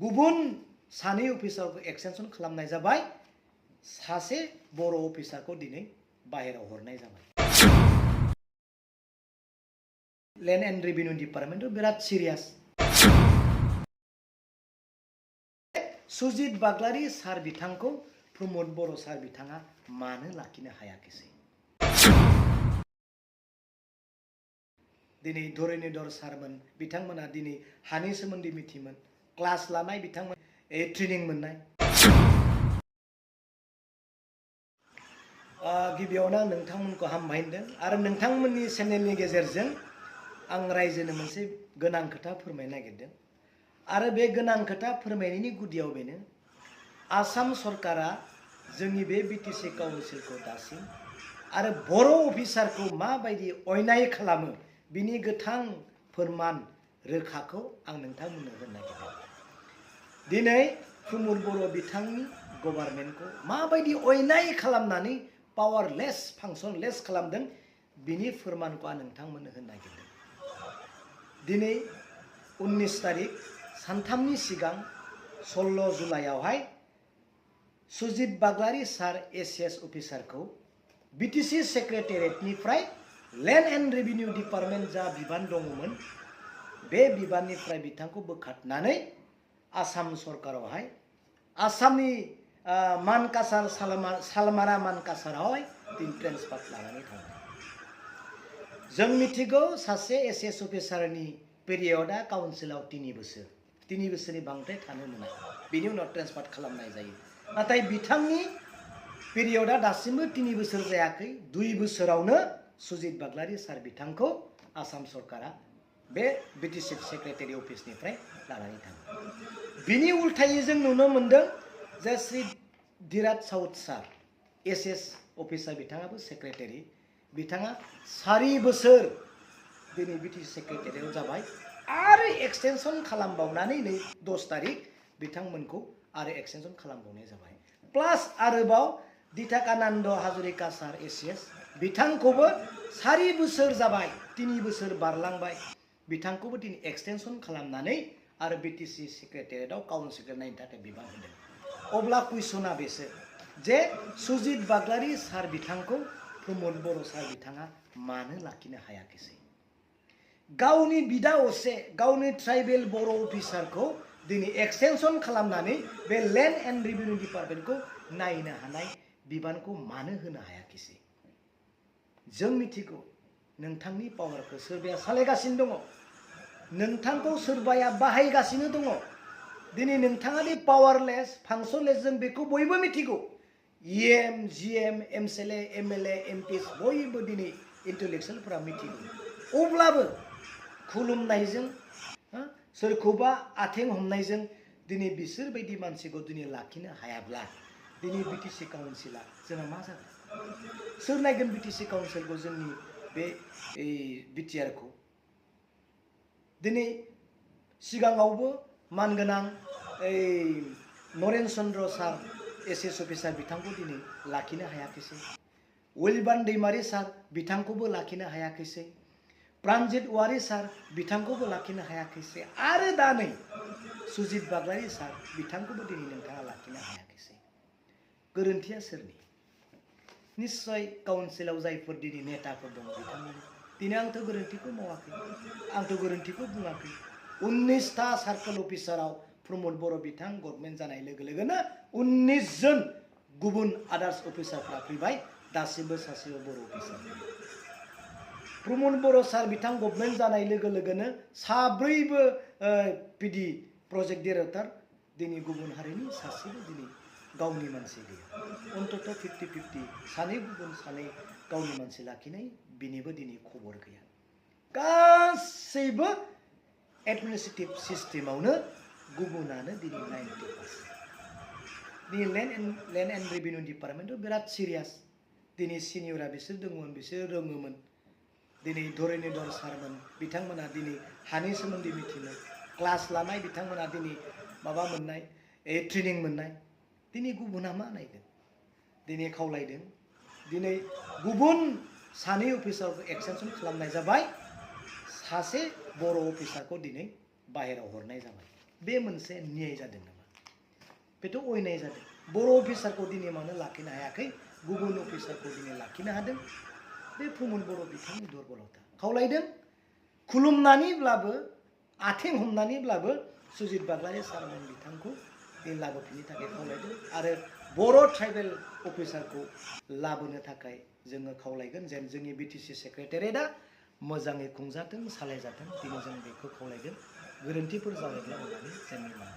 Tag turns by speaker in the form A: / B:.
A: गुबुन सानै अफिसारखौ एक्सटेनसन खालामनाय जाबाय सासे बर' अफिसारखौ दिनै बाहेराव हरनाय जाबाय लैंड एंड रेवेन्यू डिपार्टमेंट बिराद सिरियास सुजित बाग्लारी सार बिथांखौ प्रमोद बर' सार बिथाङा मानो लाखिनो हायाखैसै दिनै धरणीधर सारमोन बिथांमोना दिनै हानि सोमोन्दै मिथियोमोन क्लास लानाय बिथांमोन ट्रेनिं मोननाय गिबियावनो आं नोंथांमोनखौ हामबाय होनदों आरो नोंथांमोननि चेनेलनि गेजेरजों आं रायजोनो मोनसे गोनां खोथा फोरमायनो नागिरदों आरो बे गोनां खोथा फोरमायनायनि गुदियाव बेनो आसाम सरकारा जोंनि बे बिटिसि काउन्सिलखौ दासिम आरो बर' अफिसारखौ माबायदि अन्याय खालामो बिनि गोथां फोरमान रोखाखौ आं नोंथांमोननो होनो नागिरदों दिनै प्रमोद बर' बिथांनि गभर्नमेन्टखौ माबायदि अन्याय खालामनानै पावारलेस फांसनलेस खालामदों बिनि फोरमानखौ आं नोंथांमोननो होनो नागिरदों दिनै 19 तारिख सानथामनि सिगां 16 जुलाइयावहाय सुजित बाग्लारी सार एसीएस अफिसारखौ बिटिसि सेक्रेटारियेटनिफ्राय लैंड एंड रेवेन्यू डिपार्टमेंट जा बिबान दङमोन बे बिबाननिफ्राय बिथांखौ बोखारनानै आसाम सरकारावहाय आसामनि मानकासार सालमारा मानकासारावहाय दिन ट्रेन्सफार लानानै थांबाय जों मिथिगौ सासे एसीएस अफिसारनि पिरियडा काउन्सिलाव 3 बोसोरनि बांद्राय थानो मोना बिनि उनाव ट्रेन्सफार खालामनाय जायो नाथाय बिथांनि पिरियडा दासिमबो 3 बोसोर जायाखै 2 बोसोरावनो सुजित बाग्लारी सार बिथांखौ आसाम सरकारा बे बिटिसि सेक्रेटारि अफिसनिफ्राय लानानै थाङो बिनि उल्थायै जों नुनो मोनदों जे श्री धीराज साउथ सार एसएस अफिसार बिथाङाबो सेक्रेटारि बिथाङा 4 बोसोर दिनै बिटिसि सेक्रेटारियाव जाबाय आरो एक्सटेनसन खालामबावनानै नै 10 तारिख बिथांमोनखौ आरो एक्सटेनसन खालामबावनाय जाबाय प्लास आरोबाव दिथाकानन्द हाजरिका सार एसीएस बिथांखौबो 4 बोसोर जाबाय 3 बोसोर बारलांबाय बिथांखौबो दिनै एक्सटेनसन खालामनानै आरो बिटिसि सेक्रेटारियेटआव काउन्सिलर नायनो थाखाय बिबान होदों अब्ला कुइसना बेसो जे सुजित बाग्लारी सार बिथांखौ प्रमोद बर' सार बिथाङा मानो लाखिनो हायाखैसै गावनि बिदा असे गावनि ट्राइबेल बर' अफिसारखौ दिनै एक्सटेनसन खालामनानै बे लैंड एंड रेवेन्यू डिपार्टमेंटखौ नायनो हानाय बिबानखौ मानो होनो हायाखैसै जों मिथिगौ नोंथांनि पावारखौ सोरबाया सालायगासिनो दङ नोंथांखौ सोरबाया बाहायगासिनो दङ दिनै नोंथाङा दि पावारलेस फांसनलेस जों बेखौ बयबो मिथिगौ इएम जिएम एमएलए एमएलए एमपिस बयबो दिनै इन्टेलेक्चुयेलफोरा मिथिगौ अब्लाबो खुलुमनायजों सोरखौबा आथिं हमनायजों दिनै बिसोरबायदि मानसिखौ दिनै लाखिनो हायाब्ला दिनै बिटिसि काउन्सिला जोंहा मा जागोन सोर नायगोन बिटिसि काउन्सिलखौ जोंनि बे बिटिआरखौ दिनै सिगाङावबो मानगोनां नरेन चन्द्र सार एसएस अफिसार बिथांखौ दिनै लाखिनो हायाखैसै विलबान दैमारी सार बिथांखौबो लाखिनो हायाखैसै प्राणजित औवारी सार बिथांखौबो लाखिनो हायाखैसै आरो दा नै सुजित बाग्लारी सार बिथांखौबो दिनै नोंथाङा लाखिनो हायाखैसै गोरोन्थिया सोरनि निश्चय काउन्सिलाव जायफोर दिनै नेताफोर दङ बिथांमोन दिनै आंथ' गोरोन्थिखौ मावाखै आंथ' गोरोन्थिखौ बुङाखै 19टा सार्कल अफिसाराव प्रमोद बर' बिथां गभर्नमेन्ट जानाय लोगो लोगोनो 19 जन गुबुन आदार्स अफिसारफ्रा फैबाय दासिमबो सासेबो बर' अफिसार प्रमोद बर' सार बिथां गभर्नमेन्ट जानाय लोगो लोगोनो साब्रैबो पिडि प्रजेक्ट डाइरेक्टर दिनै गुबुन हारिनि सासेबो दिनै गावनि मानसि गैया अन्तत 50-50 सानै गुबुन सानै गावनि मानसि लाखिनाय बिनिबो दिनै खबर गैया गासैबो एडमिनिस्ट्रेटिभ सिस्टेमावनो गुबुनानो दिनै 90% दिनै लैंड एंड रेवेन्यू डिपार्टमेंटआव बिराद सिरियास दिनै सिनियरा बिसोर दङमोन बिसोर रोङोमोन दिनै धरणीधर सारमोन बिथांमोना दिनै हानि सोमोन्दै मिथियोमोन क्लास लानाय बिथांमोना दिनै माबा मोननाय ट्रेनिं मोननाय दिनै गुबुना मा नायगोन दिनै खावलायदों दिनै गुबुन सानै अफिसारखौ एक्सटेनसन खालामनाय जाबाय सासे बर' अफिसारखौ दिनै बाहेराव हरनाय जाबाय बे मोनसे न्याय जादों नामा? बेथ' अयनाय जादों। बर' अफिसारखौ दिनै मानो लाखिनो हायाखै, गुबुन अफिसारखौ दिनै लाखिनो हादों? बे प्रमद बर' बिथांनि दुरबलता। खावलायदों खुलुमनानैब्लाबो आथिं हमनानैब्लाबो सुजित बाग्लारि सारमोन बिथांखौ बे लाबोफिननो थाखाय खावलायदों आरो बर' ट्राइबेल अफिसारखौ लाबोनो थाखाय जोङो खावलायगोन जेन जोंनि बिटिसि सेक्रेटारियेटआ मोजाङै खुंजाथों, सालायजाथों। दिनै जों बेखौ खावलायगोन। गोरोन्थिफोर जाबायब्ला अननानै जों निमाहा